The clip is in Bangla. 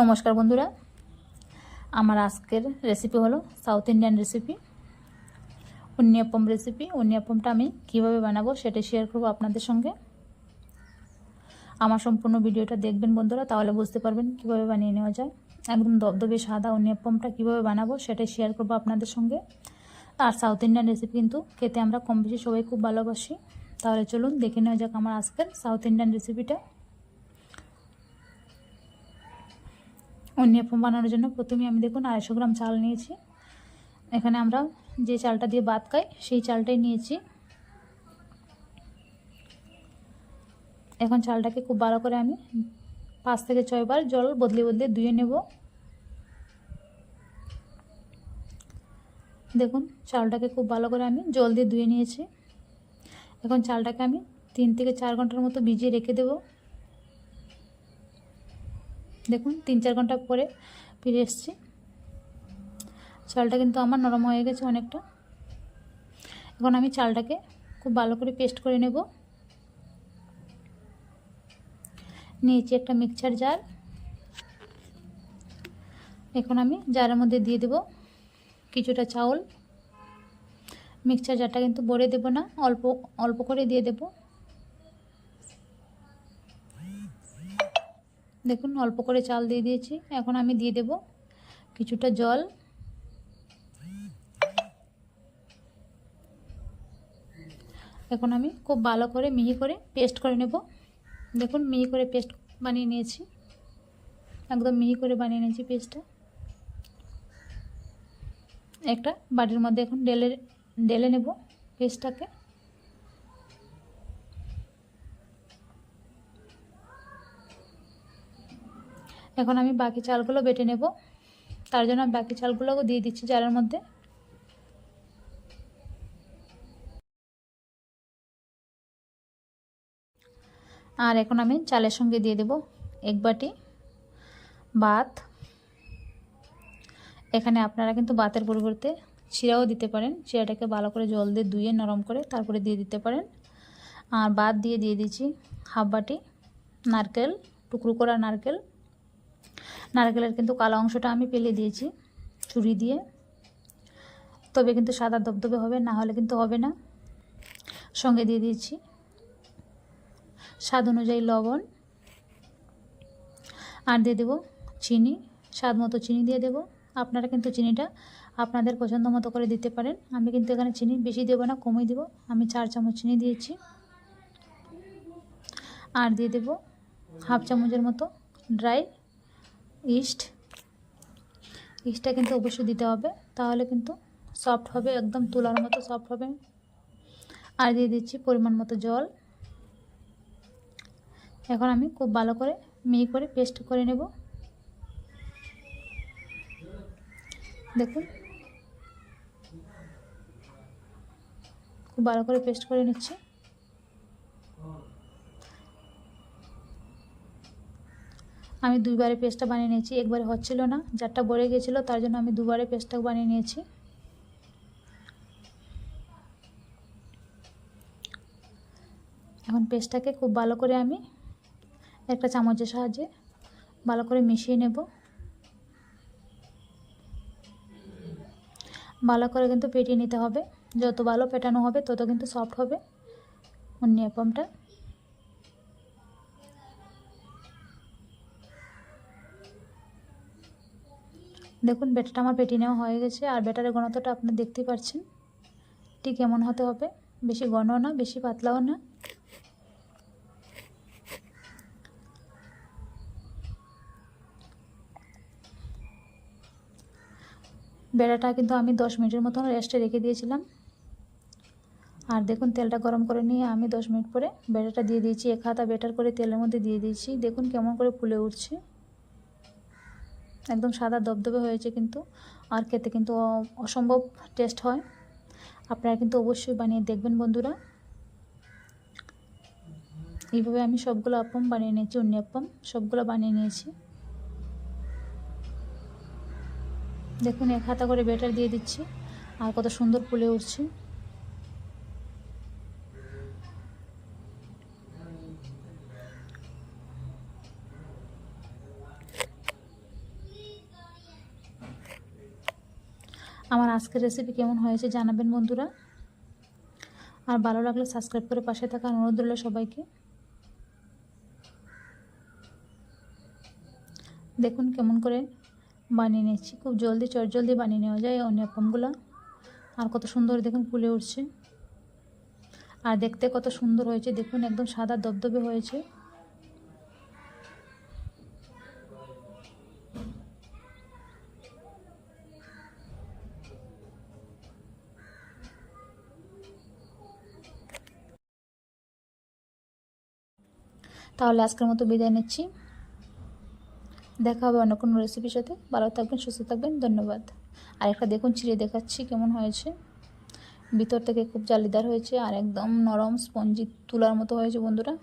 নমস্কার বন্ধুরা, আমার আজকের রেসিপি হলো সাউথ ইন্ডিয়ান রেসিপি উন্নিয়াপ্পম রেসিপি। উন্নিয়াপ্পমটা আমি কিভাবে বানাবো সেটা শেয়ার করব আপনাদের সঙ্গে। আমার সম্পূর্ণ ভিডিওটা দেখবেন বন্ধুরা, তাহলে বুঝতে পারবেন কিভাবে বানিয়ে নেওয়া যায়। একদম দবদবে সাদা উন্নিয়াপ্পমটা কিভাবে বানাবো সেটাই শেয়ার করব আপনাদের সঙ্গে। আর সাউথ ইন্ডিয়ান রেসিপি কিন্তু খেতে আমরা কম বেশি সবাই খুব ভালোবাসি। তাহলে চলুন দেখে নেওয়া যাক আমার আজকের সাউথ ইন্ডিয়ান রেসিপিটা। উন্নিয়াপ্পম বানানোর জন্য প্রথমে আমি দেখুন 250 গ্রাম চাল নিয়েছি। এখানে আমরা যে চালটা দিয়ে ভাত খাই সেই চালটাই নিয়েছি। এখন চালটাকে খুব ভালো করে আমি 5 থেকে 6 বার জল বদলে বদলে ধুয়ে নেব। দেখুন চালটাকে খুব ভালো করে আমি জল দিয়ে ধুয়ে নিয়েছি। এখন চালটাকে আমি 3 থেকে 4 ঘন্টার মতো ভিজিয়ে রেখে দেব। দেখুন 3-4 ঘন্টা পরে ফিরে এসেছি। চালটা কিন্তু আমার নরম হয়ে গেছে অনেকটা। এখন আমি চালটাকে খুব ভালো করে পেস্ট করে নেব। নিয়েছি একটা মিক্সচার জার। এখন আমি জারের মধ্যে দিয়ে দেব কিছুটা চাউল। মিক্সচার জারটা কিন্তু ভরে দেব না, অল্প অল্প করে দিয়ে দেব। দেখুন অল্প করে চাল দিয়ে দিয়েছি। এখন আমি দিয়ে দেব কিছুটা জল। এখন আমি খুব ভালো করে মিহি করে পেস্ট করে নেব। দেখুন মিহি করে পেস্ট বানিয়ে নিয়েছি, একদম মিহি করে বানিয়ে নিয়েছি পেস্টটা। একটা বাটির মধ্যে এখন ঢেলে নেব পেস্টটাকে। এখন আমি বাকি চালগুলো বেটে নেব। তার জন্য বাকি চালগুলোও দিয়ে দিচ্ছি জারের মধ্যে। আর এখন আমি চালের সঙ্গে দিয়ে দেব 1 বাটি ভাত। এখানে আপনারা কিন্তু ভাতের পরিবর্তে চিড়াও দিতে পারেন। চিড়াটাকে ভালো করে জল দিয়ে ধুয়ে নরম করে তারপরে দিয়ে দিতে পারেন। আর ভাত দিয়ে দিচ্ছি 1/2 বাটি নারকেল, টুকরো করা নারকেল। নারকেলের কিন্তু কালো অংশটা আমি ফেলে দিয়েছি ছুরি দিয়ে, তবে কিন্তু সাদা ধবধবে হবে, না হলে কিন্তু হবে না। সঙ্গে দিয়ে দিয়েছি স্বাদ অনুযায়ী লবণ। আর দিয়ে দেব চিনি, স্বাদ মতো চিনি দিয়ে দেব। আপনারা কিন্তু চিনিটা আপনাদের পছন্দ মতো করে দিতে পারেন। আমি কিন্তু এখানে চিনি বেশি দেব না, কমই দেব। আমি 4 চামচ চিনি দিয়েছি। আর দিয়ে দেব 1/2 চামচের মতো ড্রাই ইস্ট। ইস্টটা কিন্তু অবশ্যই দিতে হবে, তাহলে কিন্তু সফট হবে, একদম তুলার মতো সফট হবে। আর দিয়ে দিচ্ছি পরিমাণ মতো জল। এখন আমি খুব ভালো করে মিহি করে পেস্ট করে নেব। দেখুন খুব ভালো করে পেস্ট করে নিচ্ছি। আমি 2 বারে পেস্টটা বানিয়ে নিয়েছি, একবারে হচ্ছিল না, জারটা ভরে গিয়েছিল, তার জন্য আমি 2 বারে পেস্টটা বানিয়ে নিয়েছি। এখন পেস্টটাকে খুব ভালো করে আমি একটা চামচের সাহায্যে ভালো করে মিশিয়ে নেব। ভালো করে কিন্তু ফেটিয়ে নিতে হবে। যত ভালো ফেটানো হবে তত কিন্তু সফট হবে উন্নিয়াপ্পমটা। দেখুন ব্যাটারটা আমার ফেটিয়ে নেওয়া হয়ে গেছে। আর ব্যাটারের ঘনত্বটা আপনারা দেখতেই পাচ্ছেন ঠিক এমন হতে হবে, বেশি ঘনও না বেশি পাতলাও না। ব্যাটারটা কিন্তু আমি 10 মিনিটের মতন রেস্টে রেখে দিয়েছিলাম। আর দেখুন তেলটা গরম করে নিয়ে আমি 10 মিনিট পরে ব্যাটারটা দিয়ে দিয়েছি। 1 হাতা ব্যাটার করে তেলের মধ্যে দিয়ে দিয়েছি। দেখুন কেমন করে ফুলে উঠছে, একদম সাদা দবদবে হয়েছে কিন্তু। আর খেতে কিন্তু অসম্ভব টেস্ট হয়। আপনারা কিন্তু অবশ্যই বানিয়ে দেখবেন বন্ধুরা। এইভাবে আমি সবগুলো আপ্পম বানিয়ে নিয়েছি, উন্নিয়াপ্পম সবগুলো বানিয়ে নিয়েছি। দেখুন 1 হাতা করে ব্যাটার দিয়ে দিচ্ছি আর কত সুন্দর ফুলে উঠছে। আমার আজকের রেসিপি কেমন হয়েছে জানাবেন বন্ধুরা। আর ভালো লাগলে সাবস্ক্রাইব করে পাশে থাকার অনুরোধ রইল সবাইকে। দেখুন কেমন করে বানিয়ে নিচ্ছি, খুব জলদি চটজলদি বানিয়ে নেওয়া যায় অনিয়াপ্পামগুলো। আর কত সুন্দর দেখুন ফুলে উঠছে, আর দেখতে কত সুন্দর হয়েছে দেখুন, একদম সাদা দবদবে হয়েছে। তাহলে আজকের মতো বিদায় নিচ্ছি, দেখা হবে অন্য কোনো রেসিপির সাথে। ভালো থাকবেন, সুস্থ থাকবেন, ধন্যবাদ। আর একটা দেখুন ছিঁড়ে দেখাচ্ছি কেমন হয়েছে, ভিতর থেকে খুব জালিদার হয়েছে আর একদম নরম স্পঞ্জি তুলার মতো হয়েছে বন্ধুরা।